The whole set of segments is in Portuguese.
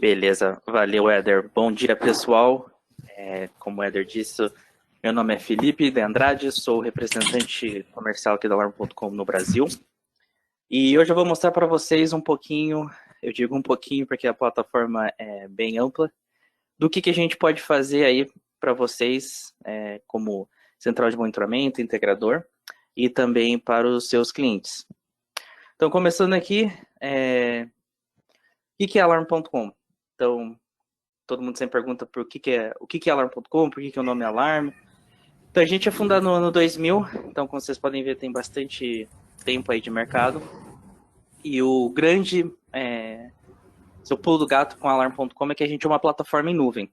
Beleza, valeu, Éder. Bom dia, pessoal. Como o Éder disse, meu nome é Felipe de Andrade, sou representante comercial aqui da Alarm.com no Brasil. E hoje eu vou mostrar para vocês um pouquinho, eu digo um pouquinho porque a plataforma é bem ampla, do que a gente pode fazer aí para vocês, como central de monitoramento, integrador, e também para os seus clientes. Então, começando aqui, o que é Alarm.com? Então, todo mundo sempre pergunta por o que é Alarm.com, por que o nome é Alarm. Então, a gente é fundado no ano 2000, então, como vocês podem ver, tem bastante tempo aí de mercado. E o grande, seu pulo do gato com Alarm.com é que a gente é uma plataforma em nuvem.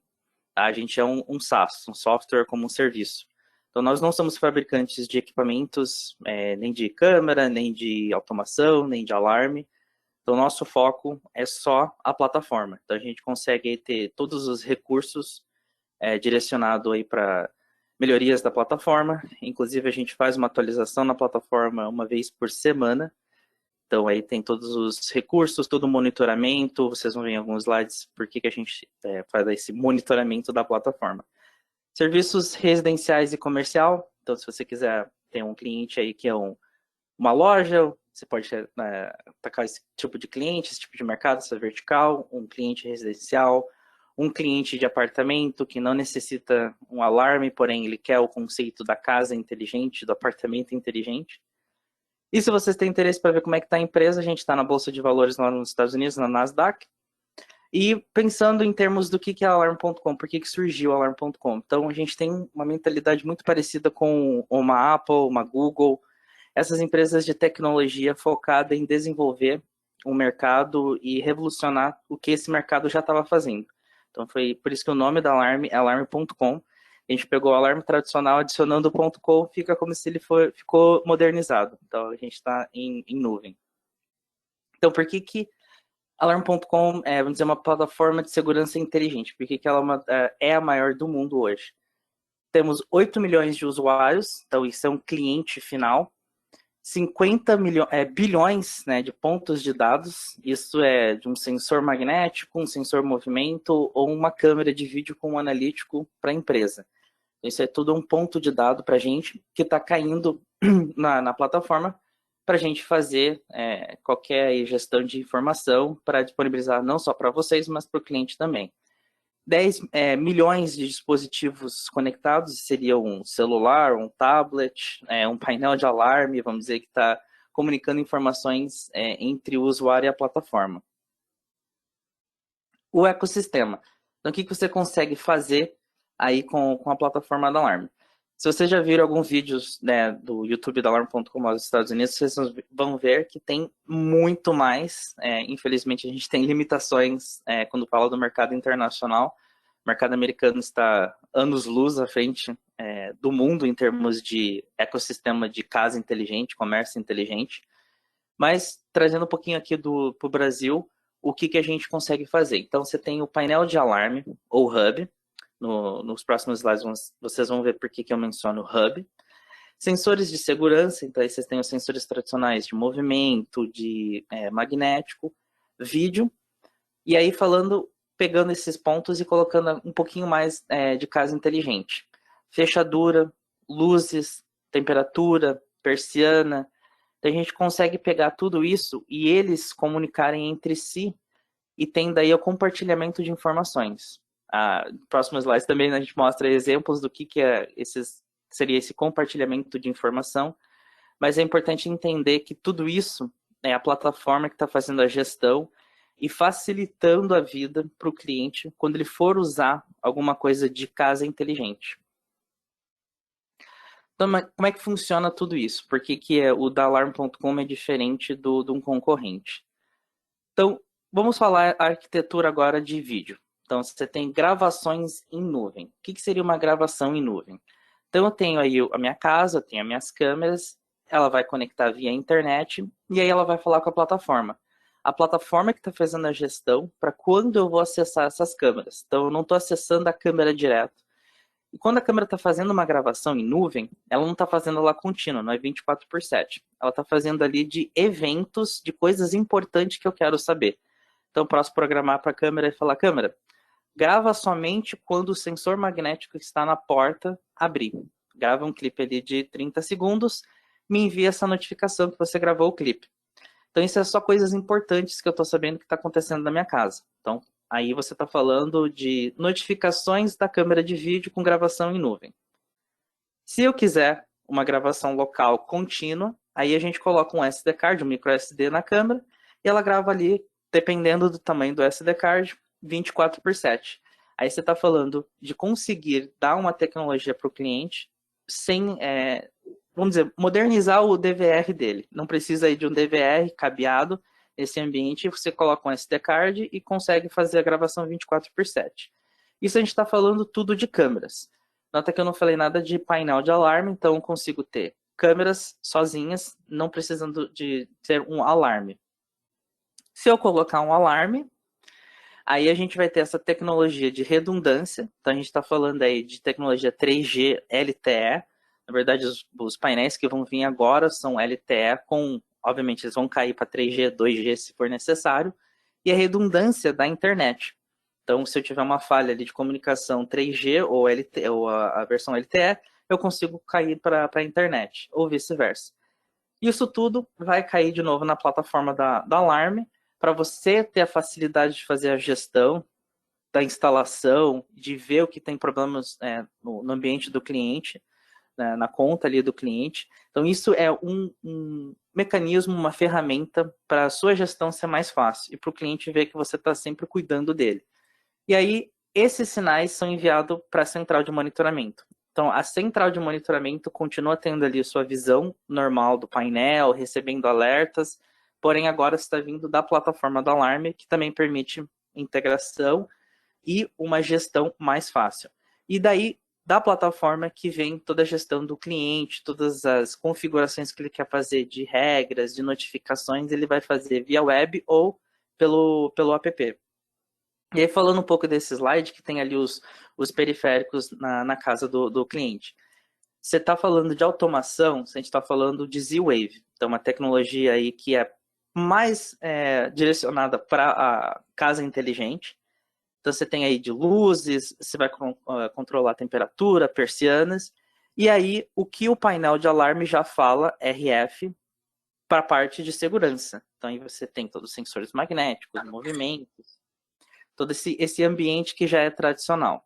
Tá? A gente é um SaaS, um software como um serviço. Então, nós não somos fabricantes de equipamentos, nem de câmera, nem de automação, nem de alarme. Então, nosso foco é só a plataforma. Então, a gente consegue ter todos os recursos direcionados aí para melhorias da plataforma. Inclusive, a gente faz uma atualização na plataforma uma vez por semana. Então, aí tem todos os recursos, todo o monitoramento. Vocês vão ver em alguns slides por que a gente faz esse monitoramento da plataforma. Serviços residenciais e comercial. Então, se você quiser ter um cliente aí que é uma loja, você pode atacar esse tipo de cliente, esse tipo de mercado, essa vertical, um cliente residencial, um cliente de apartamento que não necessita um alarme, porém ele quer o conceito da casa inteligente, do apartamento inteligente. E se vocês têm interesse para ver como é que está a empresa, a gente está na Bolsa de Valores lá nos Estados Unidos, na Nasdaq. E pensando em termos do que é Alarm.com, por que surgiu Alarm.com? Então, a gente tem uma mentalidade muito parecida com uma Apple, uma Google, essas empresas de tecnologia focada em desenvolver um mercado e revolucionar o que esse mercado já estava fazendo. Então, foi por isso que o nome da Alarm é Alarm.com. A gente pegou o alarme tradicional, adicionando o .com, fica como se ele ficou modernizado. Então, a gente está em nuvem. Então, por que Alarm.com vamos dizer, uma plataforma de segurança inteligente? Por que ela é a maior do mundo hoje? Temos 8 milhões de usuários, então isso é um cliente final. 50 bilhões de pontos de dados, isso é de um sensor magnético, um sensor movimento ou uma câmera de vídeo com um analítico para a empresa. Isso é tudo um ponto de dado para a gente que está caindo na plataforma para a gente fazer qualquer gestão de informação para disponibilizar não só para vocês, mas para o cliente também. 10 milhões de dispositivos conectados, seria um celular, um tablet, um painel de alarme, vamos dizer, que está comunicando informações entre o usuário e a plataforma. O ecossistema. Então, o que você consegue fazer aí com a plataforma da Alarm? Se vocês já viram alguns vídeos do YouTube da Alarm.com nos Estados Unidos, vocês vão ver que tem muito mais. Infelizmente, a gente tem limitações quando fala do mercado internacional. O mercado americano está anos-luz à frente do mundo em termos de ecossistema de casa inteligente, comércio inteligente. Mas, trazendo um pouquinho aqui para o Brasil, o que a gente consegue fazer? Então, você tem o painel de alarme, ou hub. Nos próximos slides vocês vão ver por que eu menciono hub. Sensores de segurança, então aí vocês têm os sensores tradicionais de movimento, de magnético, vídeo. E aí pegando esses pontos e colocando um pouquinho mais de casa inteligente. Fechadura, luzes, temperatura, persiana. Então a gente consegue pegar tudo isso e eles comunicarem entre si e tem daí o compartilhamento de informações. No próximo slide também a gente mostra exemplos do que seria esse compartilhamento de informação, mas é importante entender que tudo isso é a plataforma que está fazendo a gestão e facilitando a vida para o cliente quando ele for usar alguma coisa de casa inteligente. Então, como é que funciona tudo isso? Por que o da Alarm.com é diferente de um concorrente? Então, vamos falar a arquitetura agora de vídeo. Então, você tem gravações em nuvem. O que seria uma gravação em nuvem? Então, eu tenho aí a minha casa, eu tenho as minhas câmeras, ela vai conectar via internet e aí ela vai falar com a plataforma. A plataforma que está fazendo a gestão para quando eu vou acessar essas câmeras. Então, eu não estou acessando a câmera direto. E quando a câmera está fazendo uma gravação em nuvem, ela não está fazendo ela contínua, não é 24/7. Ela está fazendo ali de eventos, de coisas importantes que eu quero saber. Então, posso programar para a câmera e falar, câmera, grava somente quando o sensor magnético que está na porta abrir. Grava um clipe ali de 30 segundos, me envia essa notificação que você gravou o clipe. Então, isso é só coisas importantes que eu estou sabendo que está acontecendo na minha casa. Então, aí você está falando de notificações da câmera de vídeo com gravação em nuvem. Se eu quiser uma gravação local contínua, aí a gente coloca um SD card, um micro SD na câmera, e ela grava ali, dependendo do tamanho do SD card, 24/7. Aí você está falando de conseguir dar uma tecnologia para o cliente sem, vamos dizer, modernizar o DVR dele. Não precisa ir de um DVR cabeado nesse ambiente, você coloca um SD card e consegue fazer a gravação 24/7. Isso a gente está falando tudo de câmeras. Nota que eu não falei nada de painel de alarme, então eu consigo ter câmeras sozinhas, não precisando de ter um alarme. Se eu colocar um alarme, aí a gente vai ter essa tecnologia de redundância. Então a gente está falando aí de tecnologia 3G LTE. Na verdade, os painéis que vão vir agora são LTE com, obviamente, eles vão cair para 3G, 2G se for necessário. E a redundância da internet. Então, se eu tiver uma falha ali de comunicação 3G ou, LTE, ou a versão LTE, eu consigo cair para a internet, ou vice-versa. Isso tudo vai cair de novo na plataforma da Alarme, para você ter a facilidade de fazer a gestão da instalação, de ver o que tem problemas no ambiente do cliente, né, na conta ali do cliente. Então, isso é um mecanismo, uma ferramenta para a sua gestão ser mais fácil e para o cliente ver que você está sempre cuidando dele. E aí, esses sinais são enviados para a central de monitoramento. Então, a central de monitoramento continua tendo ali a sua visão normal do painel, recebendo alertas, porém agora está vindo da plataforma do alarme, que também permite integração e uma gestão mais fácil. E daí, da plataforma que vem toda a gestão do cliente, todas as configurações que ele quer fazer de regras, de notificações, ele vai fazer via web ou pelo app. E aí, falando um pouco desse slide, que tem ali os periféricos na casa do cliente. Você está falando de automação, a gente está falando de Z-Wave. Então, uma tecnologia aí que é mais direcionada para a casa inteligente. Então, você tem aí de luzes, você vai controlar a temperatura, persianas. E aí, o que o painel de alarme já fala, RF, para a parte de segurança. Então, aí você tem todos os sensores magnéticos, movimentos, todo esse ambiente que já é tradicional.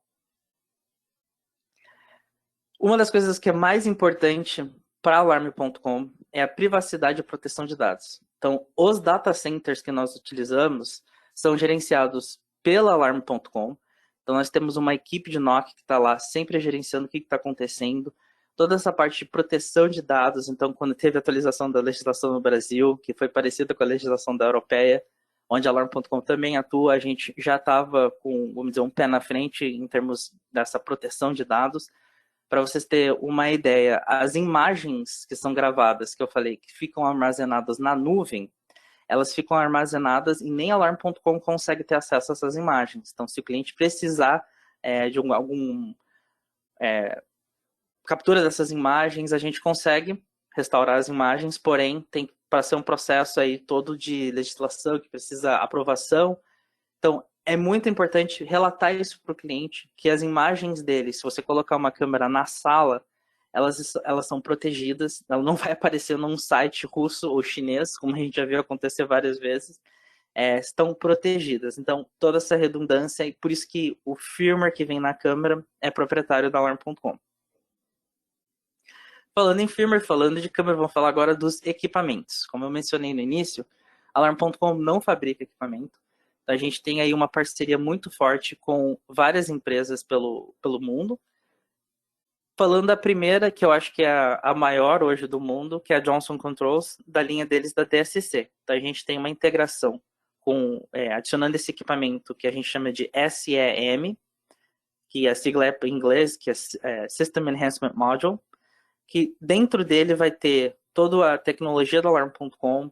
Uma das coisas que é mais importante para Alarme.com é a privacidade e proteção de dados. Então, os data centers que nós utilizamos são gerenciados pela Alarme.com. Então, nós temos uma equipe de NOC que está lá sempre gerenciando o que está acontecendo. Toda essa parte de proteção de dados. Então, quando teve a atualização da legislação no Brasil, que foi parecida com a legislação da europeia, onde a Alarm.com também atua, a gente já estava com, vamos dizer, um pé na frente em termos dessa proteção de dados. Para vocês terem uma ideia, as imagens que são gravadas, que eu falei, que ficam armazenadas na nuvem, elas ficam armazenadas e nem Alarm.com consegue ter acesso a essas imagens. Então, se o cliente precisar de algum captura dessas imagens, a gente consegue restaurar as imagens, porém, tem para ser um processo aí todo de legislação que precisa aprovação. Então, é muito importante relatar isso para o cliente, que as imagens dele, se você colocar uma câmera na sala, elas são protegidas, ela não vai aparecer num site russo ou chinês, como a gente já viu acontecer várias vezes, estão protegidas. Então, toda essa redundância, e por isso que o firmware que vem na câmera é proprietário da Alarm.com. Falando em firmware, falando de câmera, vamos falar agora dos equipamentos. Como eu mencionei no início, a Alarm.com não fabrica equipamento. A gente tem aí uma parceria muito forte com várias empresas pelo mundo. Falando da primeira, que eu acho que é a maior hoje do mundo, que é a Johnson Controls, da linha deles da DSC. Então a gente tem uma integração com, adicionando esse equipamento que a gente chama de SEM, que a sigla é em inglês, que é System Enhancement Module, que dentro dele vai ter toda a tecnologia do Alarm.com,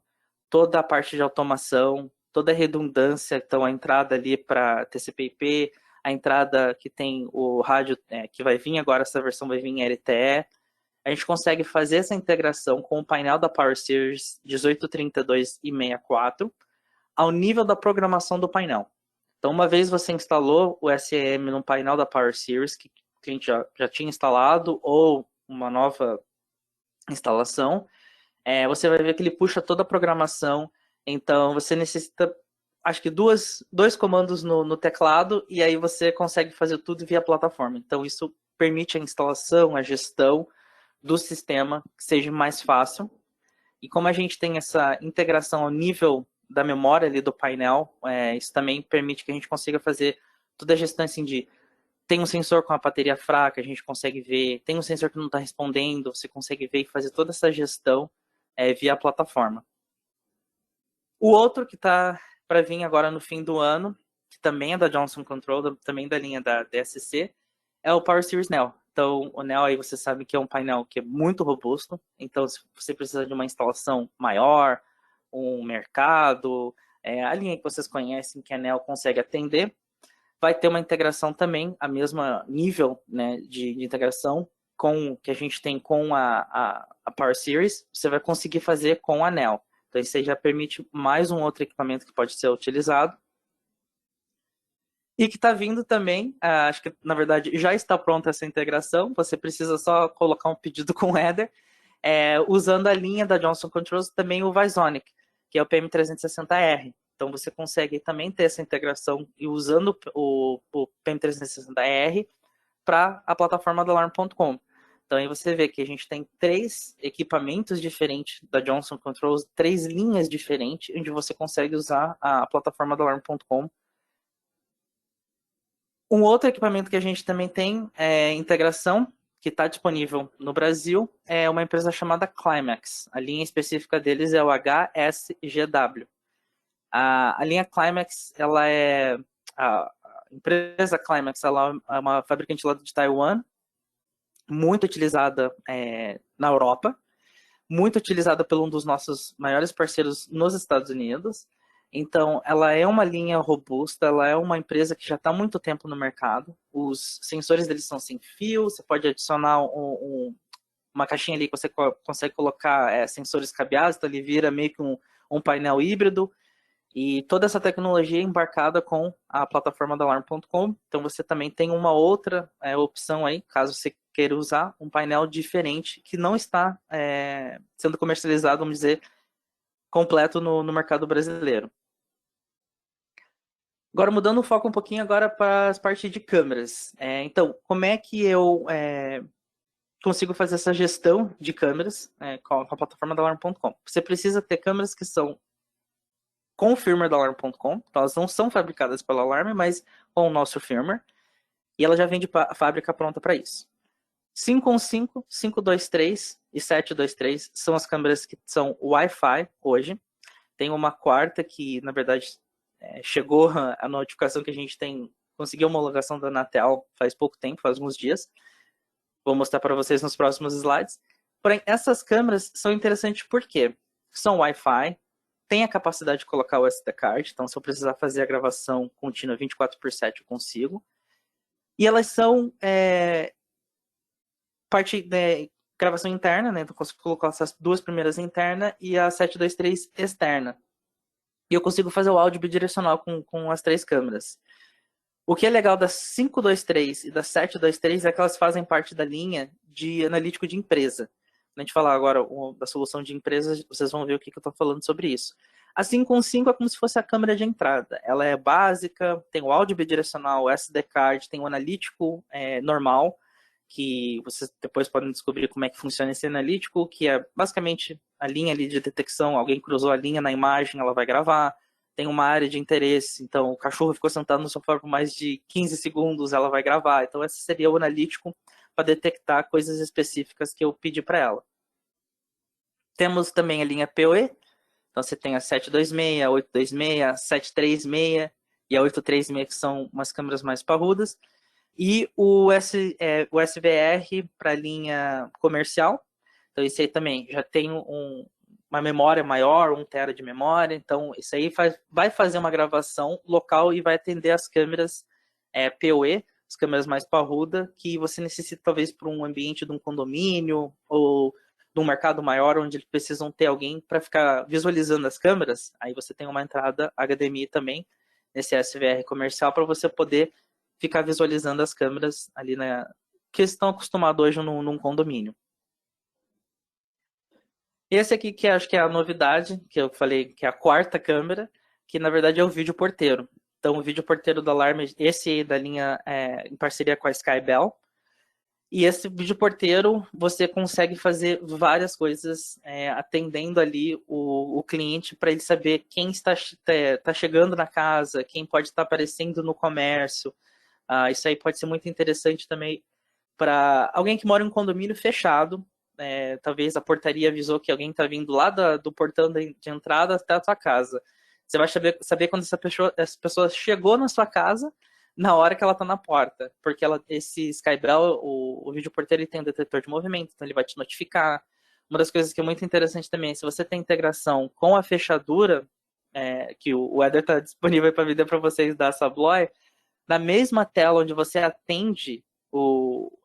toda a parte de automação, toda a redundância, então a entrada ali para TCP/IP, a entrada que tem o rádio, que vai vir agora, essa versão vai vir em LTE. A gente consegue fazer essa integração com o painel da Power Series 1832 e 64. ao nível da programação do painel. Então, uma vez você instalou o SEM no painel da Power Series, que a gente já tinha instalado, ou uma nova instalação, você vai ver que ele puxa toda a programação. Então, você necessita, acho que dois comandos no teclado, e aí você consegue fazer tudo via plataforma. Então, isso permite a instalação, a gestão do sistema que seja mais fácil. E como a gente tem essa integração ao nível da memória ali do painel, isso também permite que a gente consiga fazer toda a gestão assim de tem um sensor com a bateria fraca, a gente consegue ver, tem um sensor que não está respondendo, você consegue ver e fazer toda essa gestão via plataforma. O outro que está para vir agora no fim do ano, que também é da Johnson Controls, também da linha da DSC, é o Power Series Neo. Então, o Neo aí você sabe que é um painel que é muito robusto. Então, se você precisa de uma instalação maior, um mercado, a linha que vocês conhecem que a Neo consegue atender, vai ter uma integração também, a mesma nível, né, de integração com que a gente tem com a Power Series, você vai conseguir fazer com a Neo. Então, isso aí já permite mais um outro equipamento que pode ser utilizado. E que está vindo também, acho que na verdade já está pronta essa integração, você precisa só colocar um pedido com o header, usando a linha da Johnson Controls, também o Visonic, que é o PM360R. Então você consegue também ter essa integração e usando o PM360R para a plataforma do Alarm.com. Então aí você vê que a gente tem 3 equipamentos diferentes da Johnson Controls, 3 linhas diferentes, onde você consegue usar a plataforma do Alarm.com. Um outro equipamento que a gente também tem integração, que está disponível no Brasil, é uma empresa chamada Climax. A linha específica deles é o HSGW. A linha Climax, ela é... A empresa Climax, ela é uma fabricante lá de Taiwan, muito utilizada na Europa, muito utilizada por um dos nossos maiores parceiros nos Estados Unidos. Então, ela é uma linha robusta, ela é uma empresa que já está há muito tempo no mercado. Os sensores deles são sem fio, você pode adicionar uma caixinha ali que você consegue colocar sensores cabeados, então ele vira meio que um painel híbrido. E toda essa tecnologia é embarcada com a plataforma da Alarm.com. Então, você também tem uma outra opção aí, caso você queira usar um painel diferente que não está sendo comercializado, vamos dizer, completo no mercado brasileiro. Agora, mudando o foco um pouquinho agora para as partes de câmeras. Então, como é que eu consigo fazer essa gestão de câmeras com a plataforma da Alarm.com? Você precisa ter câmeras que são com o firmware da Alarm.com. Então, elas não são fabricadas pela Alarm, mas com o nosso firmware. E ela já vem de fábrica pronta para isso. 515, 523 e 723 são as câmeras que são Wi-Fi hoje. Tem uma quarta que, na verdade, chegou a notificação que a gente conseguiu a homologação da Anatel faz pouco tempo, faz alguns dias. Vou mostrar para vocês nos próximos slides. Porém, essas câmeras são interessantes porque são Wi-Fi, tem a capacidade de colocar o SD card, então se eu precisar fazer a gravação contínua 24/7 eu consigo. E elas são parte de gravação interna, né? Então eu consigo colocar essas 2 primeiras interna e a 723 externa. E eu consigo fazer o áudio bidirecional com as 3 câmeras. O que é legal das 523 e da 723 é que elas fazem parte da linha de analítico de empresa. Quando a gente falar agora da solução de empresa, vocês vão ver o que eu estou falando sobre isso. A 515 é como se fosse a câmera de entrada. Ela é básica, tem o áudio bidirecional, o SD card, tem o analítico normal, que vocês depois podem descobrir como é que funciona esse analítico, que é basicamente a linha ali de detecção, alguém cruzou a linha na imagem, ela vai gravar. Tem uma área de interesse, então o cachorro ficou sentado no sofá por mais de 15 segundos, ela vai gravar. Então esse seria o analítico para detectar coisas específicas que eu pedi para ela. Temos também a linha PoE, então você tem a 726, a 826, a 736 e a 836, que são umas câmeras mais parrudas. E o SVR para a linha comercial. Então, esse aí também já tem uma memória maior, 1 TB de memória. Então, isso aí vai fazer uma gravação local e vai atender as câmeras PoE, as câmeras mais parrudas, que você necessita talvez para um ambiente de um condomínio ou de um mercado maior, onde eles precisam ter alguém para ficar visualizando as câmeras, aí você tem uma entrada HDMI também, nesse SVR comercial, para você poder ficar visualizando as câmeras ali, né, que estão acostumados hoje num condomínio. Esse aqui que acho que é a novidade, que eu falei que é a quarta câmera, que na verdade é o vídeo porteiro. Então o vídeo porteiro do alarme, esse aí da linha em parceria com a Skybell. E esse vídeo porteiro você consegue fazer várias coisas atendendo ali o cliente para ele saber quem está chegando na casa, quem pode estar aparecendo no comércio. Isso aí pode ser muito interessante também para alguém que mora em um condomínio fechado. Talvez a portaria avisou que alguém está vindo lá do portão de entrada até a sua casa. Você vai saber quando essa pessoa chegou na sua casa na hora que ela está na porta, porque esse Skybell, o vídeo porteiro, ele tem um detetor de movimento, então ele vai te notificar. Uma das coisas que é muito interessante também, se você tem integração com a fechadura, que o Eder está disponível para vender para vocês da Sabloy, na mesma tela onde você atende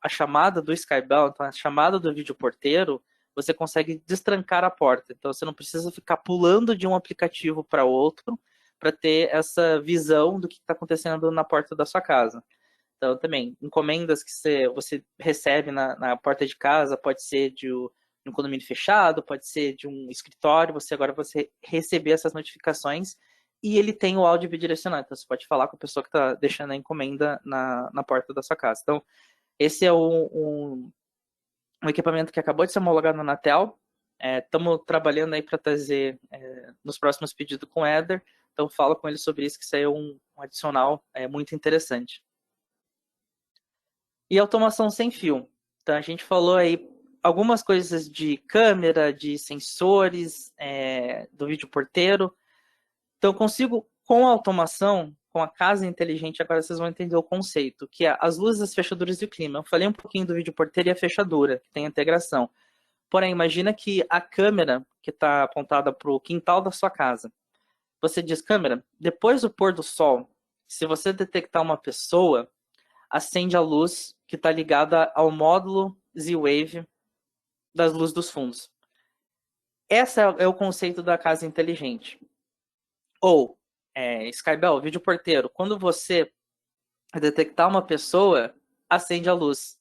a chamada do Skybell, então a chamada do vídeo porteiro, você consegue destrancar a porta. Então você não precisa ficar pulando de um aplicativo para outro para ter essa visão do que está acontecendo na porta da sua casa. Então também, encomendas que você recebe na porta de casa, pode ser de um condomínio fechado, pode ser de um escritório, você receber essas notificações e ele tem o áudio bidirecional, então você pode falar com a pessoa que está deixando a encomenda na porta da sua casa. Então, esse é um equipamento que acabou de ser homologado na Anatel. Estamos trabalhando aí para trazer nos próximos pedidos com o Eder, então fala com ele sobre isso, que isso aí é um adicional muito interessante. E automação sem fio. Então, a gente falou aí algumas coisas de câmera, de sensores, do vídeo porteiro. Então, eu consigo, com a automação, com a casa inteligente, agora vocês vão entender o conceito, que é as luzes, as fechaduras e o clima. Eu falei um pouquinho do vídeo porteiro e a fechadura, que tem a integração. Porém, imagina que a câmera que está apontada para o quintal da sua casa, você diz, câmera, depois do pôr do sol, se você detectar uma pessoa, acende a luz que está ligada ao módulo Z-Wave das luzes dos fundos. Esse é o conceito da casa inteligente. Ou, Skybell, vídeo porteiro, quando você detectar uma pessoa, acende a luz.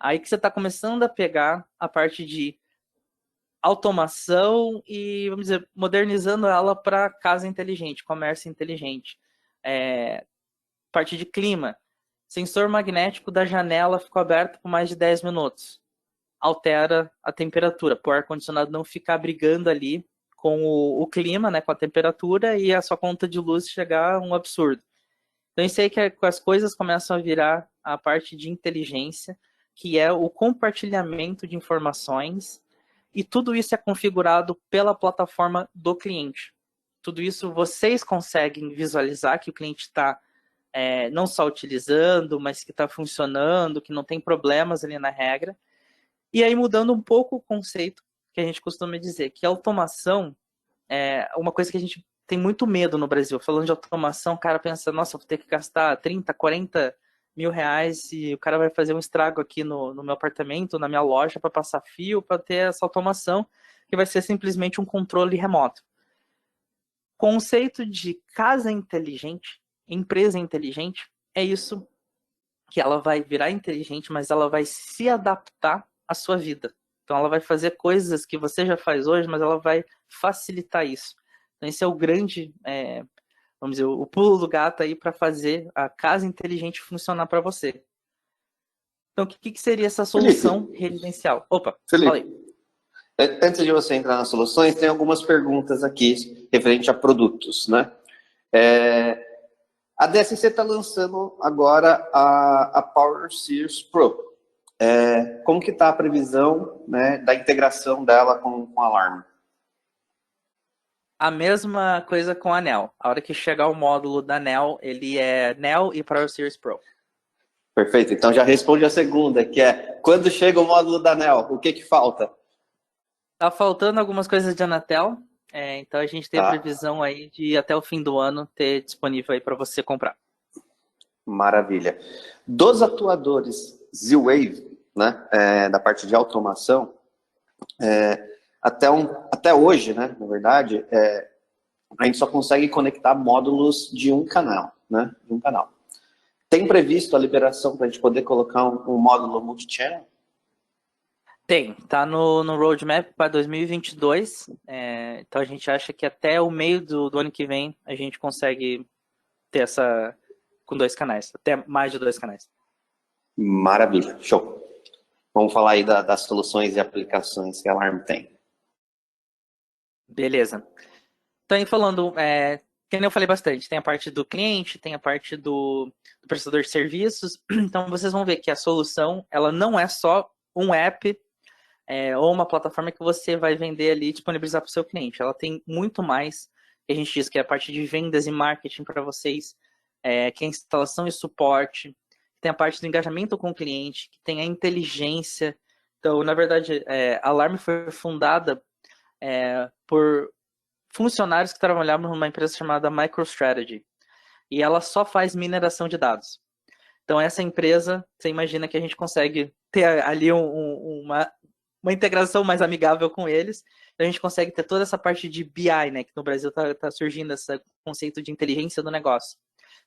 Aí que você está começando a pegar a parte de automação e, vamos dizer, modernizando ela para casa inteligente, comércio inteligente. Parte de clima. Sensor magnético da janela ficou aberto por mais de 10 minutos. Altera a temperatura, para o ar-condicionado não ficar brigando ali com o clima, né, com a temperatura, e a sua conta de luz chegar a um absurdo. Então isso aí que as coisas começam a virar a parte de inteligência, que é o compartilhamento de informações, e tudo isso é configurado pela plataforma do cliente. Tudo isso vocês conseguem visualizar que o cliente está não só utilizando, mas que está funcionando, que não tem problemas ali na regra. E aí mudando um pouco o conceito que a gente costuma dizer, que a automação é uma coisa que a gente tem muito medo no Brasil. Falando de automação, o cara pensa, nossa, vou ter que gastar 30, 40 mil reais e o cara vai fazer um estrago aqui no meu apartamento, na minha loja, para passar fio, para ter essa automação, que vai ser simplesmente um controle remoto. Conceito de casa inteligente, empresa inteligente, é isso que ela vai virar inteligente, mas ela vai se adaptar à sua vida. Então ela vai fazer coisas que você já faz hoje, mas ela vai facilitar isso. Então esse é o grande, vamos dizer, o pulo do gato aí para fazer a casa inteligente funcionar para você. Então o que seria essa solução residencial? Opa, Felipe, falei. antes de você entrar nas soluções, tem algumas perguntas aqui referente a produtos, né? A DSC está lançando agora a Power Series Pro. Como que está a previsão, né, da integração dela com o alarme? A mesma coisa com a NEL. A hora que chegar o módulo da NEL, ele é NEL e Power Series Pro. Perfeito. Então já responde a segunda, que é, quando chega o módulo da NEL, o que falta? Tá faltando algumas coisas de Anatel, então a gente tem a previsão aí de até o fim do ano ter disponível aí para você comprar. Maravilha. Dos atuadores Z-Wave, né, da parte de automação, Até hoje, né, na verdade, a gente só consegue conectar módulos de um canal, né, de um canal. Tem previsto a liberação para a gente poder colocar um módulo multi-channel? Tem, tá no roadmap para 2022, então a gente acha que até o meio do ano que vem a gente consegue ter essa com 2 canais, até mais de 2 canais. Maravilha, show. Vamos falar aí das soluções e aplicações que a Alarm tem. Beleza. Então, aí falando, que nem eu falei bastante, tem a parte do cliente, tem a parte do prestador de serviços. Então, vocês vão ver que a solução, ela não é só um app ou uma plataforma que você vai vender ali e disponibilizar para o seu cliente. Ela tem muito mais, que a gente diz que é a parte de vendas e marketing para vocês, que é instalação e suporte, tem a parte do engajamento com o cliente, que tem a inteligência. Então, na verdade, a Alarm foi fundada por funcionários que trabalhavam numa empresa chamada MicroStrategy. E ela só faz mineração de dados. Então, essa empresa, você imagina que a gente consegue ter ali uma integração mais amigável com eles. A gente consegue ter toda essa parte de BI, né? Que no Brasil está surgindo esse conceito de inteligência do negócio.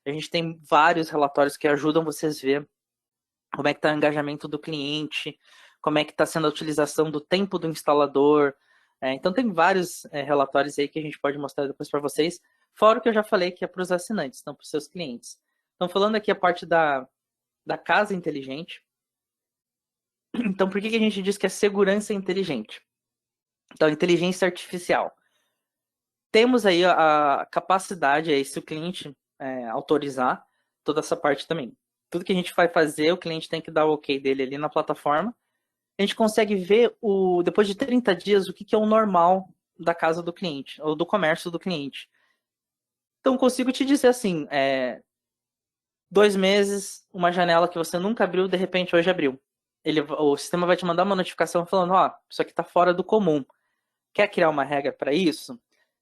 A gente tem vários relatórios que ajudam vocês a ver como é que está o engajamento do cliente, como é que está sendo a utilização do tempo do instalador. Então tem vários relatórios aí que a gente pode mostrar depois para vocês, fora o que eu já falei que é para os assinantes, então para os seus clientes. Então falando aqui a parte da casa inteligente. Então por que a gente diz que é segurança inteligente? Então inteligência artificial. Temos aí a capacidade, aí, se o cliente autorizar, toda essa parte também. Tudo que a gente vai fazer, o cliente tem que dar o ok dele ali na plataforma. A gente consegue ver, depois de 30 dias, o que é o normal da casa do cliente, ou do comércio do cliente. Então, consigo te dizer assim, 2 meses, uma janela que você nunca abriu, de repente hoje abriu. O sistema vai te mandar uma notificação falando, isso aqui está fora do comum. Quer criar uma regra para isso?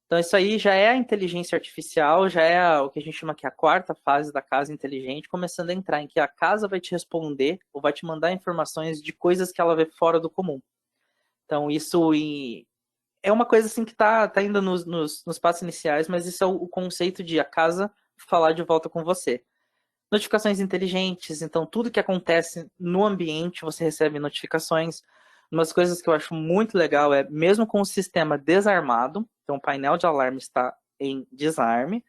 Então, isso aí já é a inteligência artificial, já é o que a gente chama aqui a 4ª fase da casa inteligente, começando a entrar em que a casa vai te responder ou vai te mandar informações de coisas que ela vê fora do comum. Então, isso é uma coisa assim que está ainda nos passos iniciais, mas isso é o conceito de a casa falar de volta com você. Notificações inteligentes, então tudo que acontece no ambiente você recebe notificações. Uma das coisas que eu acho muito legal é, mesmo com o sistema desarmado, então o painel de alarme está em desarme,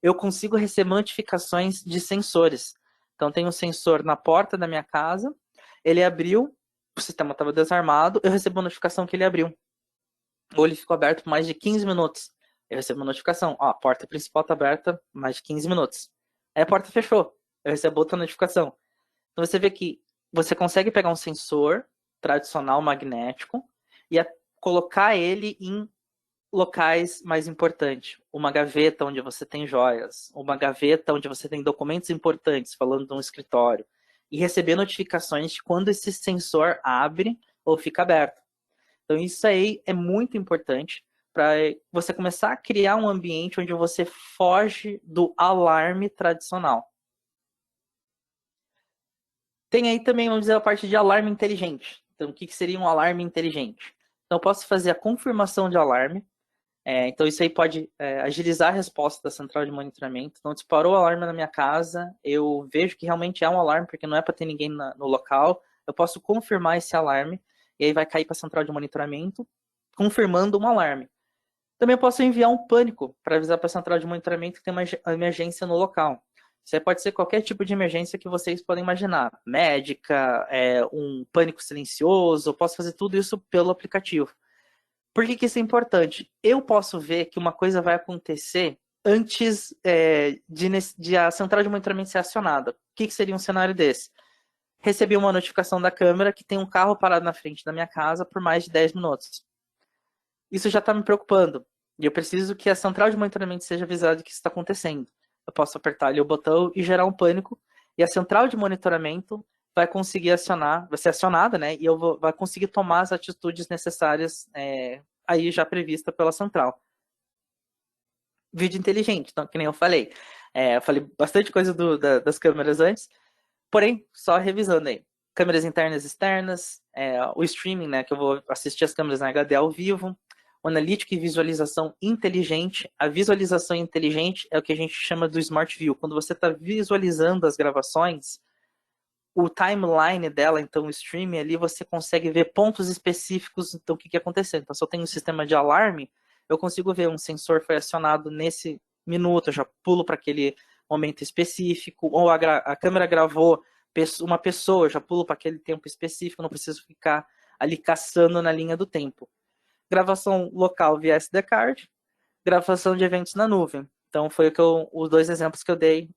eu consigo receber notificações de sensores. Então tem um sensor na porta da minha casa, ele abriu, o sistema estava desarmado, eu recebo uma notificação que ele abriu. Ou ele ficou aberto por mais de 15 minutos. Eu recebo uma notificação, a porta principal está aberta mais de 15 minutos. Aí a porta fechou, eu recebo outra notificação. Então você vê que você consegue pegar um sensor tradicional magnético e colocar ele em locais mais importantes. Uma gaveta onde você tem joias, uma gaveta onde você tem documentos importantes, falando de um escritório, e receber notificações de quando esse sensor abre ou fica aberto. Então isso aí é muito importante para você começar a criar um ambiente onde você foge do alarme tradicional. Tem aí também, vamos dizer, a parte de alarme inteligente. Então, o que seria um alarme inteligente? Então, eu posso fazer a confirmação de alarme. Então, isso aí pode agilizar a resposta da central de monitoramento. Então, disparou o alarme na minha casa, eu vejo que realmente é um alarme, porque não é para ter ninguém no local. Eu posso confirmar esse alarme, e aí vai cair para a central de monitoramento, confirmando um alarme. Também eu posso enviar um pânico para avisar para a central de monitoramento que tem uma emergência no local. Isso aí pode ser qualquer tipo de emergência que vocês podem imaginar. Médica, um pânico silencioso, eu posso fazer tudo isso pelo aplicativo. Por que isso é importante? Eu posso ver que uma coisa vai acontecer antes de a central de monitoramento ser acionada. O que seria um cenário desse? Recebi uma notificação da câmera que tem um carro parado na frente da minha casa por mais de 10 minutos. Isso já está me preocupando. E eu preciso que a central de monitoramento seja avisada de que isso está acontecendo. Eu posso apertar ali o botão e gerar um pânico, e a central de monitoramento vai conseguir acionar, vai ser acionada, né? E vai conseguir tomar as atitudes necessárias aí já prevista pela central. Vídeo inteligente, então, que nem eu falei. Eu falei bastante coisa das câmeras antes, porém, só revisando aí. câmeras internas e externas, o streaming, né, que eu vou assistir as câmeras na HD ao vivo, o analítico e visualização inteligente. A visualização inteligente é o que a gente chama do Smart View. Quando você está visualizando as gravações, o timeline dela, então o streaming ali, você consegue ver pontos específicos, então o que aconteceu. Então, se eu tenho um sistema de alarme, eu consigo ver um sensor foi acionado nesse minuto, eu já pulo para aquele momento específico, ou a câmera gravou uma pessoa, eu já pulo para aquele tempo específico, não preciso ficar ali caçando na linha do tempo. Gravação local via SD card, gravação de eventos na nuvem. Então, foi os 2 exemplos que eu dei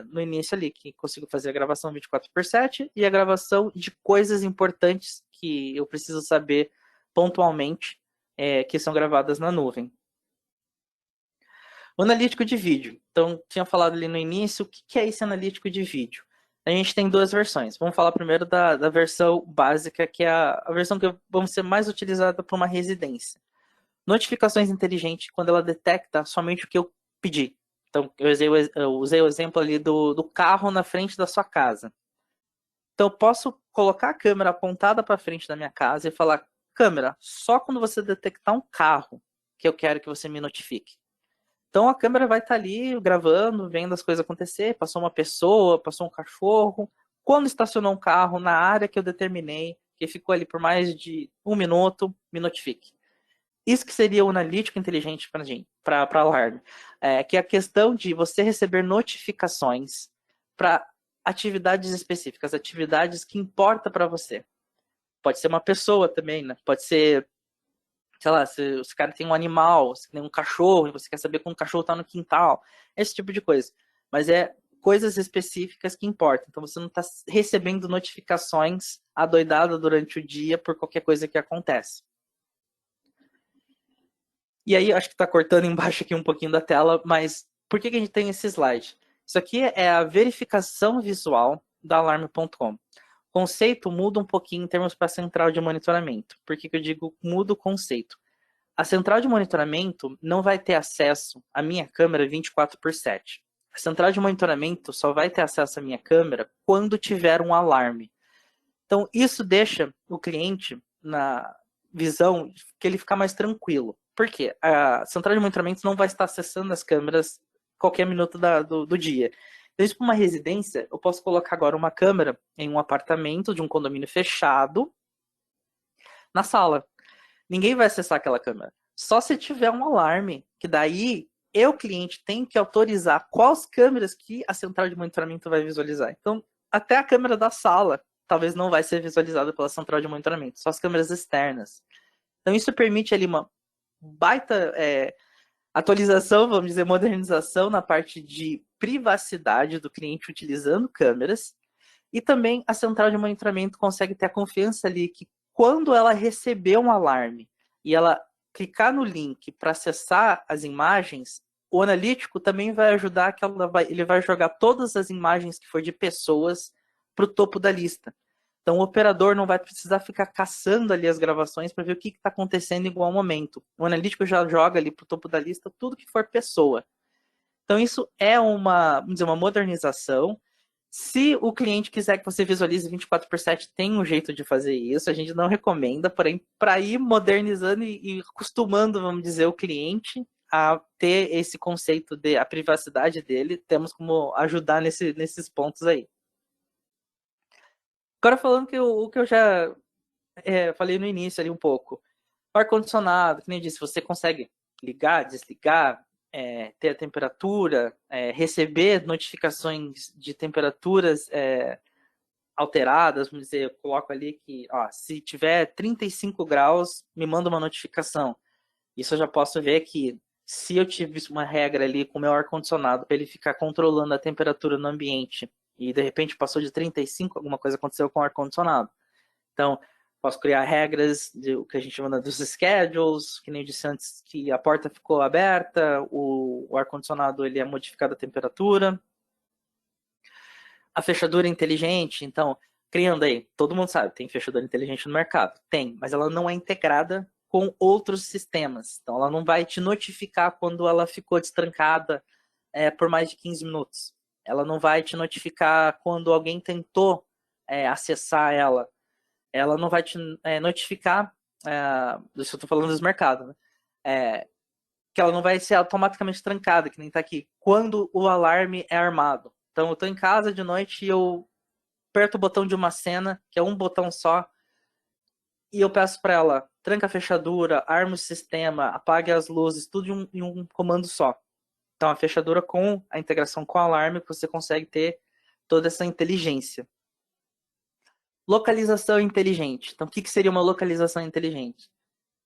no início ali, que consigo fazer a gravação 24/7 e a gravação de coisas importantes que eu preciso saber pontualmente, que são gravadas na nuvem. O analítico de vídeo. Então, tinha falado ali no início, o que é esse analítico de vídeo? A gente tem 2 versões. Vamos falar primeiro da versão básica, que é a versão que vamos ser mais utilizada para uma residência. Notificações inteligentes, quando ela detecta somente o que eu pedi. Então, eu usei o exemplo ali do carro na frente da sua casa. Então, eu posso colocar a câmera apontada para frente da minha casa e falar, câmera, só quando você detectar um carro que eu quero que você me notifique. Então, a câmera vai estar ali gravando, vendo as coisas acontecer, passou uma pessoa, passou um cachorro. Quando estacionou um carro na área que eu determinei, que ficou ali por mais de 1 minuto, me notifique. Isso que seria o analítico inteligente para alarme. Que é a questão de você receber notificações para atividades específicas, atividades que importam para você. Pode ser uma pessoa também, né? Pode ser, sei lá, se o cara tem um animal, se tem um cachorro, e você quer saber quando o cachorro está no quintal. Esse tipo de coisa. Mas é coisas específicas que importam. Então você não está recebendo notificações adoidadas durante o dia por qualquer coisa que acontece. E aí, acho que está cortando embaixo aqui um pouquinho da tela, mas por que a gente tem esse slide? Isso aqui é a verificação visual da Alarme.com. O conceito muda um pouquinho em termos para a central de monitoramento. Por que eu digo muda o conceito? A central de monitoramento não vai ter acesso à minha câmera 24/7. A central de monitoramento só vai ter acesso à minha câmera quando tiver um alarme. Então, isso deixa o cliente na visão que ele fica mais tranquilo. Por quê? A central de monitoramento não vai estar acessando as câmeras qualquer minuto do dia. Então, isso para uma residência, eu posso colocar agora uma câmera em um apartamento de um condomínio fechado na sala. Ninguém vai acessar aquela câmera. Só se tiver um alarme, que daí eu, cliente, tenho que autorizar quais câmeras que a central de monitoramento vai visualizar. Então, até a câmera da sala talvez não vai ser visualizada pela central de monitoramento, só as câmeras externas. Então, isso permite ali uma baita atualização, vamos dizer, modernização na parte de privacidade do cliente utilizando câmeras. E também a central de monitoramento consegue ter a confiança ali que quando ela receber um alarme e ela clicar no link para acessar as imagens, o analítico também vai ajudar que ele vai jogar todas as imagens que for de pessoas para o topo da lista. Então o operador não vai precisar ficar caçando ali as gravações para ver o que está acontecendo em igual momento. O analítico já joga ali para o topo da lista tudo que for pessoa. Então isso é vamos dizer, uma modernização. Se o cliente quiser que você visualize 24/7, tem um jeito de fazer isso. A gente não recomenda, porém, para ir modernizando e acostumando, vamos dizer, o cliente a ter esse conceito de a privacidade dele, temos como ajudar nesses pontos aí. Agora falando o que eu já falei no início ali um pouco. O ar-condicionado, que nem eu disse, você consegue ligar, desligar, ter a temperatura, receber notificações de temperaturas alteradas, vamos dizer, eu coloco ali que se tiver 35 graus, me manda uma notificação. Isso eu já posso ver que se eu tive uma regra ali com o meu ar-condicionado para ele ficar controlando a temperatura no ambiente e de repente passou de 35, alguma coisa aconteceu com o ar-condicionado. Então, posso criar regras de o que a gente chama dos schedules, que nem eu disse antes, que a porta ficou aberta, o ar-condicionado ele é modificado a temperatura. A fechadura inteligente, então, criando aí, todo mundo sabe, tem fechadura inteligente no mercado. Tem, mas ela não é integrada com outros sistemas. Então, ela não vai te notificar quando ela ficou destrancada por mais de 15 minutos. Ela não vai te notificar quando alguém tentou acessar ela, ela não vai te notificar, isso eu estou falando dos mercados, né? Que ela não vai ser automaticamente trancada, que nem está aqui, quando o alarme é armado. Então eu estou em casa de noite e eu aperto o botão de uma cena, que é um botão só, e eu peço para ela, tranca a fechadura, arma o sistema, apague as luzes, tudo em um comando só. Então a fechadura com a integração com o alarme, você consegue ter toda essa inteligência. Localização inteligente. Então o que seria uma localização inteligente?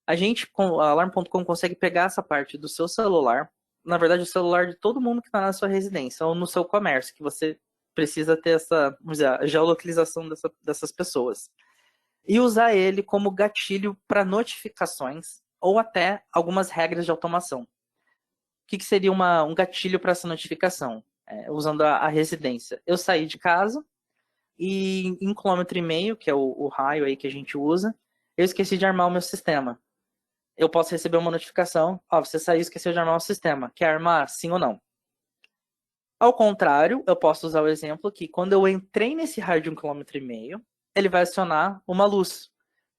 A gente, com a Alarm.com, consegue pegar essa parte do seu celular, na verdade o celular de todo mundo que está na sua residência ou no seu comércio, que você precisa ter essa, vamos dizer, a geolocalização dessas pessoas. E usar ele como gatilho para notificações ou até algumas regras de automação. O que seria um gatilho para essa notificação? Usando a residência. Eu saí de casa e em 1,5 km, que é o raio aí que a gente usa, eu esqueci de armar o meu sistema. Eu posso receber uma notificação, você saiu e esqueceu de armar o sistema. Quer armar, sim ou não? Ao contrário, eu posso usar o exemplo que quando eu entrei nesse raio de 1,5 km, ele vai acionar uma luz.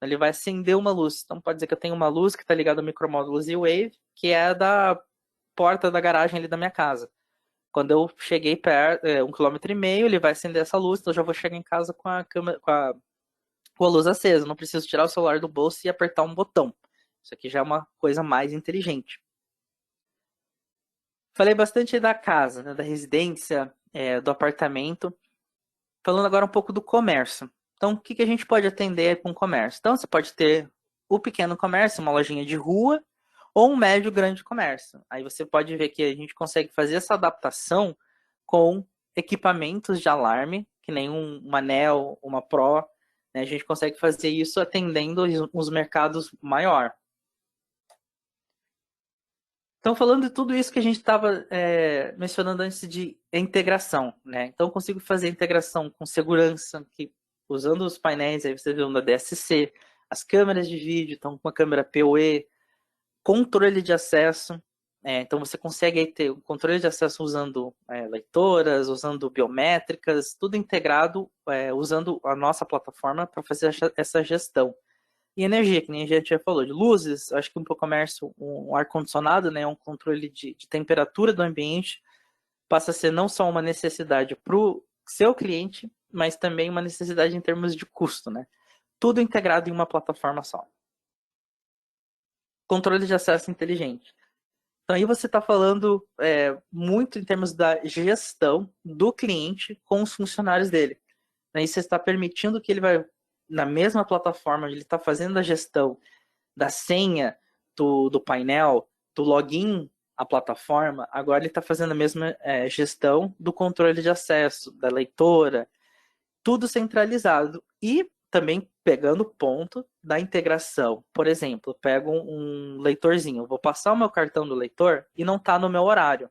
Ele vai acender uma luz. Então pode dizer que eu tenho uma luz que está ligada ao micromódulo Z-Wave, que é da porta da garagem ali da minha casa. Quando eu cheguei perto, 1,5 km, ele vai acender essa luz, então eu já vou chegar em casa com a luz acesa. Não preciso tirar o celular do bolso e apertar um botão. Isso aqui já é uma coisa mais inteligente. Falei bastante da casa, né, da residência, do apartamento. Falando agora um pouco do comércio. Então, o que a gente pode atender com o comércio? Então, você pode ter o pequeno comércio, uma lojinha de rua, ou um médio grande comércio. Aí você pode ver que a gente consegue fazer essa adaptação com equipamentos de alarme, que nem uma Nel, uma Pro. Né? A gente consegue fazer isso atendendo os mercados maior. Então, falando de tudo isso que a gente estava mencionando antes de integração, né? Então, eu consigo fazer integração com segurança, que usando os painéis, aí você vê da DSC, as câmeras de vídeo, então com a câmera PoE, controle de acesso, então você consegue aí ter o controle de acesso usando leitoras, usando biométricas, tudo integrado, usando a nossa plataforma para fazer essa gestão. E energia, que nem a gente já falou, de luzes, acho que para o comércio, um ar-condicionado, né, um controle de temperatura do ambiente, passa a ser não só uma necessidade para o seu cliente, mas também uma necessidade em termos de custo, né? Tudo integrado em uma plataforma só. Controle de acesso inteligente. Então aí você está falando muito em termos da gestão do cliente com os funcionários dele. Aí você está permitindo que ele vai na mesma plataforma onde ele está fazendo a gestão da senha do painel, do login à plataforma, agora ele está fazendo a mesma gestão do controle de acesso, da leitora, tudo centralizado. E também pegando o ponto da integração. Por exemplo, eu pego um leitorzinho, vou passar o meu cartão do leitor e não está no meu horário.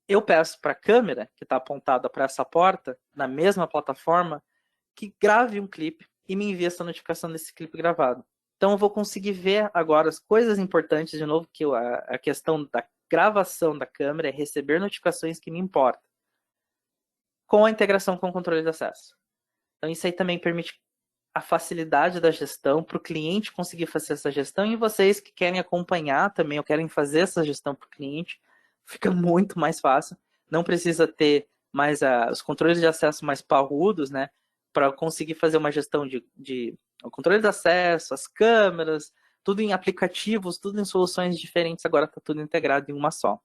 Eu peço para a câmera, que está apontada para essa porta, na mesma plataforma, que grave um clipe e me envie essa notificação desse clipe gravado. Então eu vou conseguir ver agora as coisas importantes, de novo, que a questão da gravação da câmera é receber notificações que me importam, com a integração com o controle de acesso. Então isso aí também permite a facilidade da gestão para o cliente conseguir fazer essa gestão e vocês que querem acompanhar também ou querem fazer essa gestão para o cliente, fica muito mais fácil. Não precisa ter mais os controles de acesso mais parrudos, né? Para conseguir fazer uma gestão de o controle de acesso, as câmeras, tudo em aplicativos, tudo em soluções diferentes, agora está tudo integrado em uma só.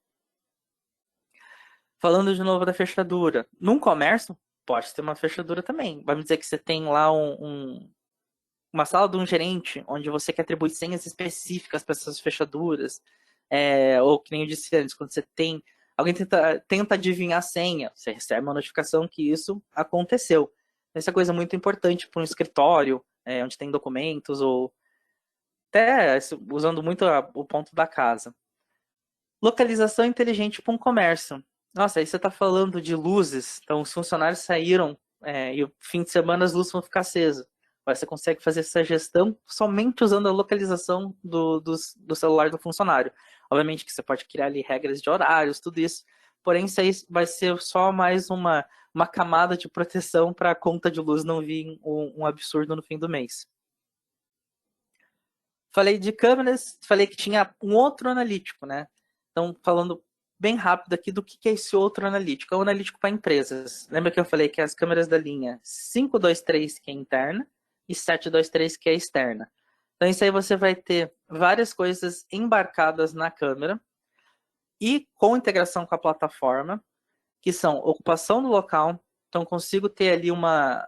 Falando de novo da fechadura, num comércio, pode ter uma fechadura também. Vamos dizer que você tem lá uma sala de um gerente, onde você quer atribuir senhas específicas para essas fechaduras, ou que nem eu disse antes, quando você tem alguém tenta adivinhar a senha, você recebe uma notificação que isso aconteceu. Essa é coisa muito importante para um escritório, onde tem documentos, ou até usando muito o ponto da casa. Localização inteligente para um comércio. Nossa, aí você está falando de luzes, então os funcionários saíram e o fim de semana as luzes vão ficar acesas. Você consegue fazer essa gestão somente usando a localização do celular do funcionário. Obviamente que você pode criar ali regras de horários, tudo isso, porém isso aí vai ser só mais uma camada de proteção para a conta de luz não vir um absurdo no fim do mês. Falei de câmeras, falei que tinha um outro analítico, né? Então, falando bem rápido aqui do que é esse outro analítico. É um analítico para empresas. Lembra que eu falei que as câmeras da linha 523, que é interna, e 723, que é externa. Então, isso aí você vai ter várias coisas embarcadas na câmera e com integração com a plataforma, que são ocupação do local. Então, consigo ter ali uma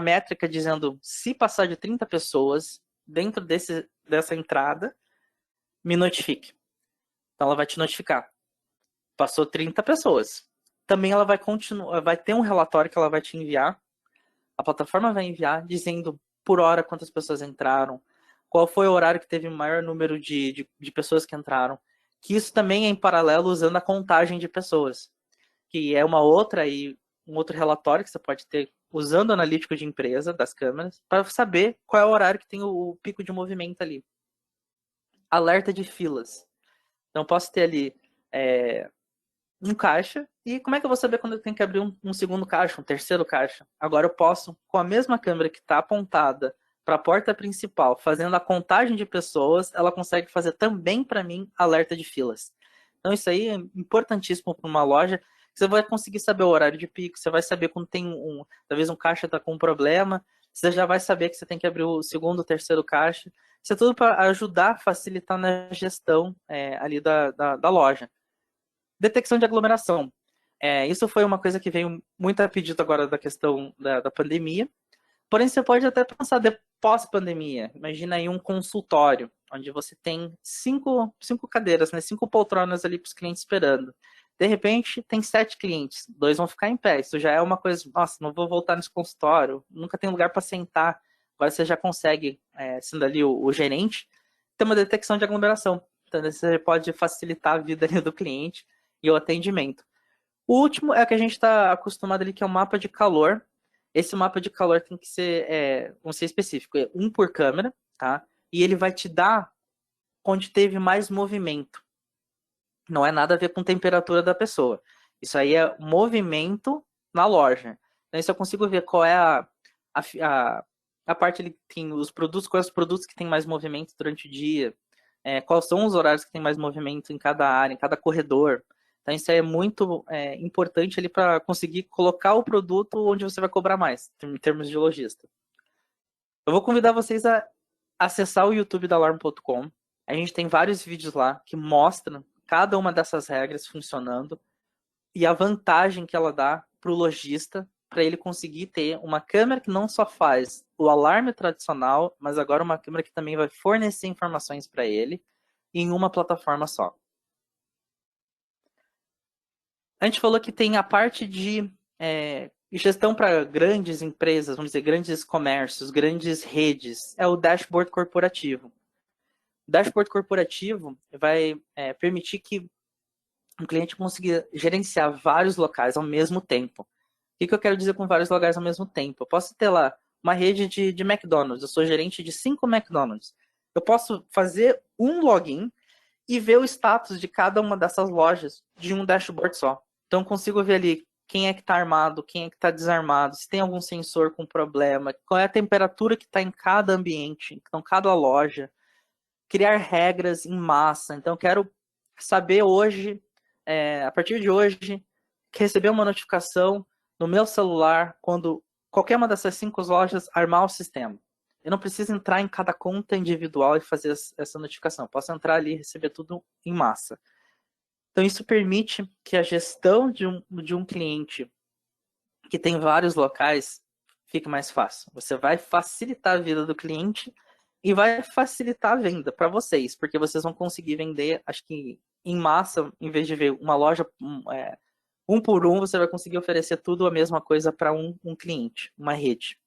métrica dizendo se passar de 30 pessoas dentro dessa entrada, me notifique. Então, ela vai te notificar. Passou 30 pessoas. Também ela vai continuar, vai ter um relatório que ela vai te enviar. A plataforma vai enviar dizendo por hora quantas pessoas entraram, qual foi o horário que teve o maior número de pessoas que entraram. Que isso também é em paralelo usando a contagem de pessoas, que é uma outra e um outro relatório que você pode ter usando o analítico de empresa das câmeras para saber qual é o horário que tem o pico de movimento ali. Alerta de filas. Então posso ter ali um caixa e como é que eu vou saber quando eu tenho que abrir um segundo caixa, um terceiro caixa? Agora eu posso, com a mesma câmera que está apontada para a porta principal, fazendo a contagem de pessoas, ela consegue fazer também para mim alerta de filas. Então isso aí é importantíssimo para uma loja. Você vai conseguir saber o horário de pico, você vai saber quando tem talvez um caixa está com um problema, você já vai saber que você tem que abrir o segundo, o terceiro caixa. Isso é tudo para ajudar, facilitar na gestão ali da loja. Detecção de aglomeração. Isso foi uma coisa que veio muito a pedido agora da questão da pandemia. Porém, você pode até pensar de pós-pandemia. Imagina aí um consultório, onde você tem cinco cadeiras, né, 5 poltronas ali para os clientes esperando. De repente, tem 7 clientes, 2 vão ficar em pé. Isso já é uma coisa, nossa, não vou voltar nesse consultório, nunca tem lugar para sentar. Agora você já consegue, sendo ali o gerente, ter uma detecção de aglomeração. Então, você pode facilitar a vida ali do cliente e o atendimento. O último é o que a gente está acostumado ali, que é o mapa de calor. Esse mapa de calor tem que ser, vamos ser específico, um por câmera, tá? E ele vai te dar onde teve mais movimento. Não é nada a ver com temperatura da pessoa. Isso aí é movimento na loja. Então, isso eu consigo ver qual é a parte ali que tem os produtos, quais os produtos que tem mais movimento durante o dia, quais são os horários que tem mais movimento em cada área, em cada corredor. Então, isso aí é muito importante ali para conseguir colocar o produto onde você vai cobrar mais, em termos de lojista. Eu vou convidar vocês a acessar o YouTube da Alarm.com. A gente tem vários vídeos lá que mostram cada uma dessas regras funcionando e a vantagem que ela dá para o lojista, para ele conseguir ter uma câmera que não só faz o alarme tradicional, mas agora uma câmera que também vai fornecer informações para ele em uma plataforma só. A gente falou que tem a parte de gestão para grandes empresas, vamos dizer, grandes comércios, grandes redes, é o dashboard corporativo. O dashboard corporativo vai permitir que um cliente consiga gerenciar vários locais ao mesmo tempo. O que eu quero dizer com vários locais ao mesmo tempo? Eu posso ter lá uma rede de McDonald's, eu sou gerente de 5 McDonald's. Eu posso fazer um login e ver o status de cada uma dessas lojas de um dashboard só. Então, eu consigo ver ali quem é que está armado, quem é que está desarmado, se tem algum sensor com problema, qual é a temperatura que está em cada ambiente, então, cada loja. Criar regras em massa. Então, eu quero saber hoje, a partir de hoje, receber uma notificação no meu celular quando qualquer uma dessas 5 lojas armar o sistema. Eu não preciso entrar em cada conta individual e fazer essa notificação. Eu posso entrar ali e receber tudo em massa. Então, isso permite que a gestão de um cliente que tem vários locais fique mais fácil. Você vai facilitar a vida do cliente e vai facilitar a venda para vocês, porque vocês vão conseguir vender, acho que em massa, em vez de ver uma loja um por um, você vai conseguir oferecer tudo a mesma coisa para um cliente, uma rede.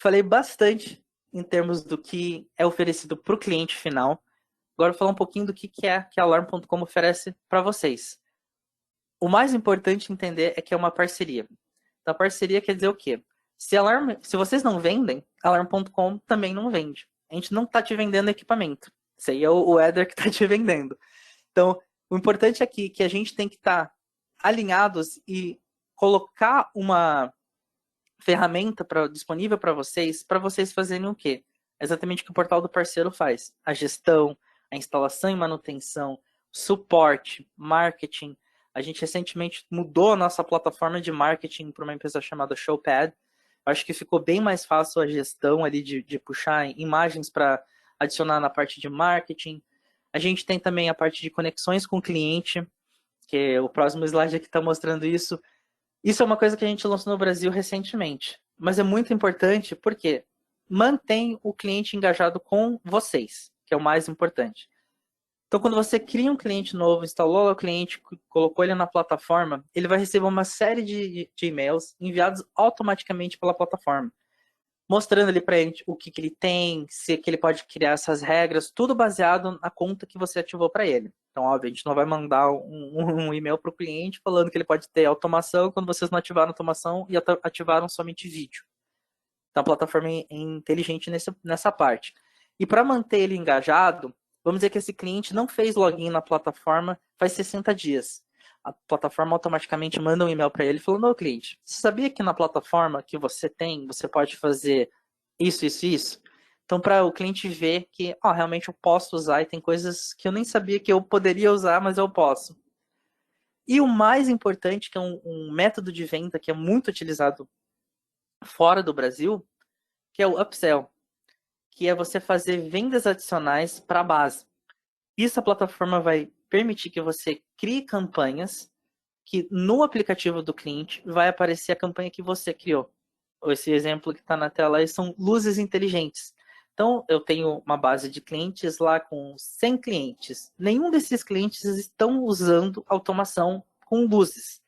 Falei bastante em termos do que é oferecido para o cliente final. Agora eu vou falar um pouquinho do que a Alarm.com oferece para vocês. O mais importante entender é que é uma parceria. Então, a parceria quer dizer o quê? Se vocês não vendem, Alarm.com também não vende. A gente não está te vendendo equipamento. Isso aí é o Éder que está te vendendo. Então, O importante aqui é que a gente tem que estar alinhados e colocar uma ferramenta disponível para vocês fazerem o quê? Exatamente o que o portal do parceiro faz. A gestão, a instalação e manutenção, suporte, marketing. A gente recentemente mudou a nossa plataforma de marketing para uma empresa chamada Showpad. Acho que ficou bem mais fácil a gestão ali de puxar imagens para adicionar na parte de marketing. A gente tem também a parte de conexões com o cliente, que o próximo slide aqui está mostrando isso. Isso é uma coisa que a gente lançou no Brasil recentemente, mas é muito importante porque mantém o cliente engajado com vocês, que é o mais importante. Então, quando você cria um cliente novo, instalou o cliente, colocou ele na plataforma, ele vai receber uma série de e-mails enviados automaticamente pela plataforma, mostrando ali para ele o que ele tem, se que ele pode criar essas regras, tudo baseado na conta que você ativou para ele. Então, óbvio, a gente não vai mandar um e-mail para o cliente falando que ele pode ter automação quando vocês não ativaram automação e ativaram somente vídeo. Então, a plataforma é inteligente nessa parte. E para manter ele engajado, vamos dizer que esse cliente não fez login na plataforma faz 60 dias. A plataforma automaticamente manda um e-mail para ele falando: ô cliente, você sabia que na plataforma que você tem, você pode fazer isso, isso e isso? Então, para o cliente ver que realmente eu posso usar e tem coisas que eu nem sabia que eu poderia usar, mas eu posso. E o mais importante, que é um método de venda que é muito utilizado fora do Brasil, que é o upsell, que é você fazer vendas adicionais para a base. Isso a plataforma vai permitir que você crie campanhas que no aplicativo do cliente vai aparecer a campanha que você criou. Esse exemplo que está na tela aí são luzes inteligentes. Então, eu tenho uma base de clientes lá com 100 clientes. Nenhum desses clientes estão usando automação com luzes.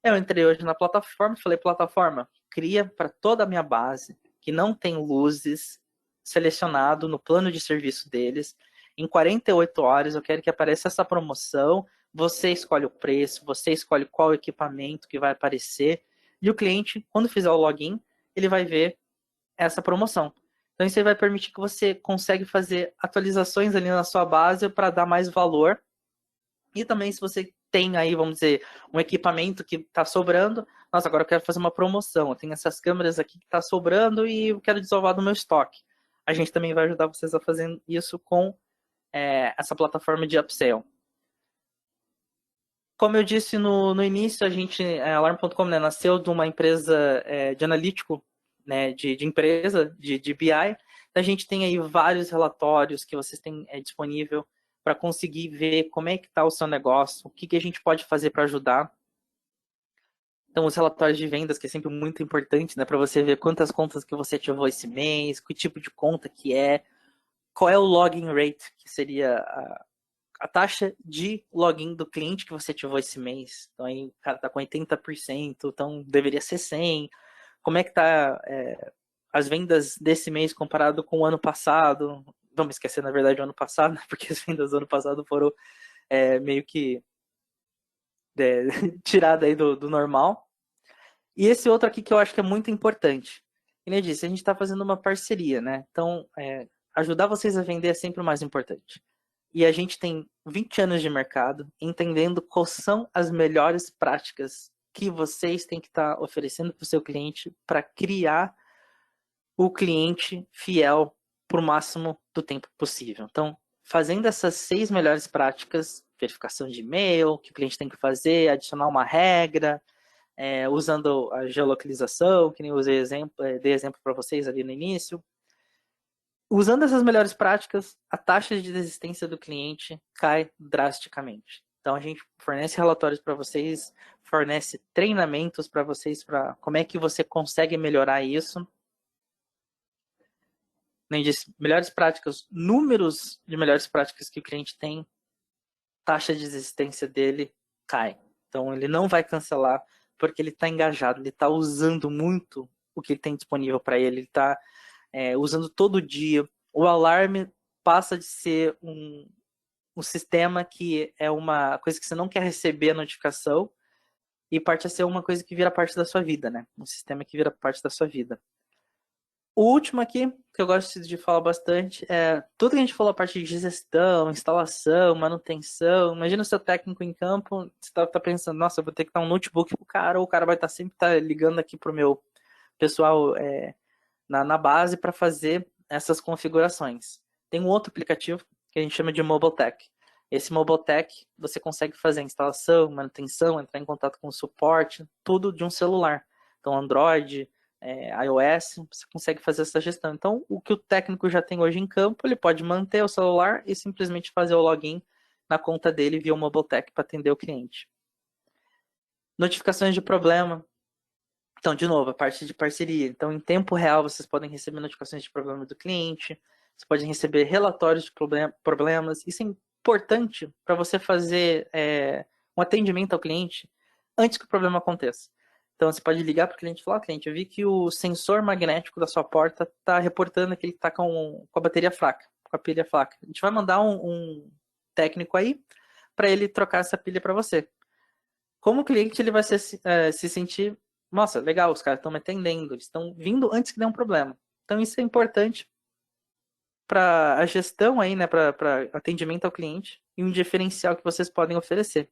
Eu entrei hoje na plataforma e falei: plataforma, cria para toda a minha base que não tem luzes selecionado no plano de serviço deles. Em 48 horas eu quero que apareça essa promoção. Você escolhe o preço, você escolhe qual equipamento que vai aparecer. E o cliente, quando fizer o login, ele vai ver essa promoção. Então isso aí vai permitir que você consiga fazer atualizações ali na sua base para dar mais valor. E também se você tem aí, vamos dizer, um equipamento que está sobrando, nossa, agora eu quero fazer uma promoção, eu tenho essas câmeras aqui que está sobrando e eu quero desovar do meu estoque. A gente também vai ajudar vocês a fazer isso com essa plataforma de upsell. Como eu disse no início, a Alarm.com, né, nasceu de uma empresa de analítico, né, de empresa, de BI. A gente tem aí vários relatórios que vocês têm disponível para conseguir ver como é que está o seu negócio, o que a gente pode fazer para ajudar. Então, os relatórios de vendas, que é sempre muito importante, né, para você ver quantas contas que você ativou esse mês, que tipo de conta que é, qual é o login rate, que seria a taxa de login do cliente que você ativou esse mês. Então, aí o cara está com 80%, então deveria ser 100%. Como é que está as vendas desse mês comparado com o ano passado? Vamos esquecer, na verdade, o ano passado, porque as vendas do ano passado foram meio que tiradas aí do normal. E esse outro aqui que eu acho que é muito importante. Como eu disse, a gente está fazendo uma parceria, né? Então, ajudar vocês a vender é sempre o mais importante. E a gente tem 20 anos de mercado, entendendo quais são as melhores práticas que vocês têm que estar oferecendo para o seu cliente para criar o cliente fiel por máximo do tempo possível. Então, fazendo essas 6 melhores práticas, verificação de e-mail, que o cliente tem que fazer, adicionar uma regra, usando a geolocalização, que nem eu dei exemplo para vocês ali no início. Usando essas melhores práticas, a taxa de desistência do cliente cai drasticamente. Então, a gente fornece relatórios para vocês, fornece treinamentos para vocês, para como é que você consegue melhorar isso. Nem disse, melhores práticas, números de melhores práticas que o cliente tem, taxa de desistência dele cai. Então, ele não vai cancelar porque ele está engajado, ele está usando muito o que ele tem disponível para ele está usando todo dia. O alarme passa de ser um sistema que é uma coisa que você não quer receber a notificação e parte a ser uma coisa que vira parte da sua vida, né? Um sistema que vira parte da sua vida. O último aqui, que eu gosto de falar bastante, é tudo que a gente falou, a parte de gestão, instalação, manutenção. Imagina o seu técnico em campo, você tá pensando, nossa, eu vou ter que dar um notebook pro cara, ou o cara vai estar sempre ligando aqui pro meu pessoal na base para fazer essas configurações. Tem um outro aplicativo que a gente chama de Mobile Tech. Esse Mobile Tech, você consegue fazer instalação, manutenção, entrar em contato com o suporte, tudo de um celular. Então, Android, iOS, você consegue fazer essa gestão. Então, o que o técnico já tem hoje em campo, ele pode manter o celular e simplesmente fazer o login na conta dele via o Mobile Tech para atender o cliente. Notificações de problema. Então, de novo, a parte de parceria. Então, em tempo real, vocês podem receber notificações de problema do cliente, vocês podem receber relatórios de problemas. Isso é importante para você fazer um atendimento ao cliente antes que o problema aconteça. Então, você pode ligar para o cliente e falar, cliente, eu vi que o sensor magnético da sua porta está reportando que ele está com a bateria fraca, com a pilha fraca. A gente vai mandar um técnico aí para ele trocar essa pilha para você. Como o cliente ele vai se sentir, nossa, legal, os caras estão me atendendo, eles estão vindo antes que dê um problema. Então, isso é importante para a gestão aí, né, para atendimento ao cliente e um diferencial que vocês podem oferecer.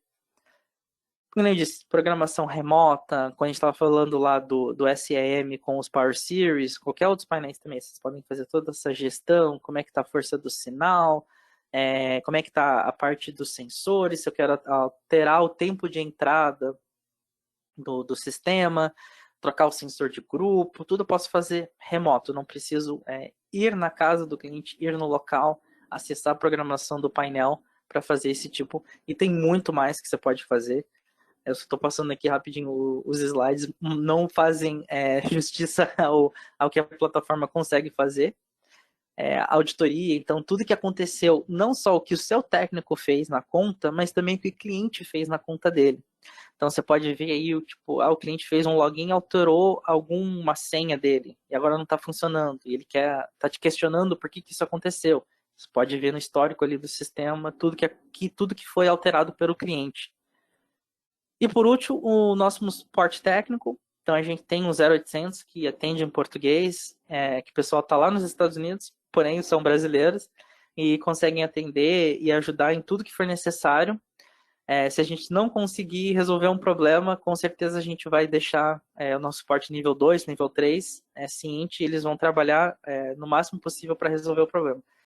Como eu disse, programação remota, quando a gente estava falando lá do SEM com os Power Series, qualquer outros painéis também, vocês podem fazer toda essa gestão, como é que está a força do sinal, como é que está a parte dos sensores, se eu quero alterar o tempo de entrada do sistema, trocar o sensor de grupo, tudo eu posso fazer remoto, não preciso ir na casa do cliente, ir no local, acessar a programação do painel para fazer esse tipo, e tem muito mais que você pode fazer. Eu estou passando aqui rapidinho os slides, não fazem justiça ao que a plataforma consegue fazer. Auditoria, então tudo que aconteceu, não só o que o seu técnico fez na conta, mas também o que o cliente fez na conta dele. Então você pode ver aí, o cliente fez um login, alterou alguma senha dele, e agora não está funcionando, e ele está te questionando por que isso aconteceu. Você pode ver no histórico ali do sistema tudo que foi alterado pelo cliente. E por último, o nosso suporte técnico. Então a gente tem um 0800 que atende em português, que o pessoal está lá nos Estados Unidos, porém são brasileiros, e conseguem atender e ajudar em tudo que for necessário. Se a gente não conseguir resolver um problema, com certeza a gente vai deixar o nosso suporte nível 2, nível 3, ciente, e eles vão trabalhar no máximo possível para resolver o problema.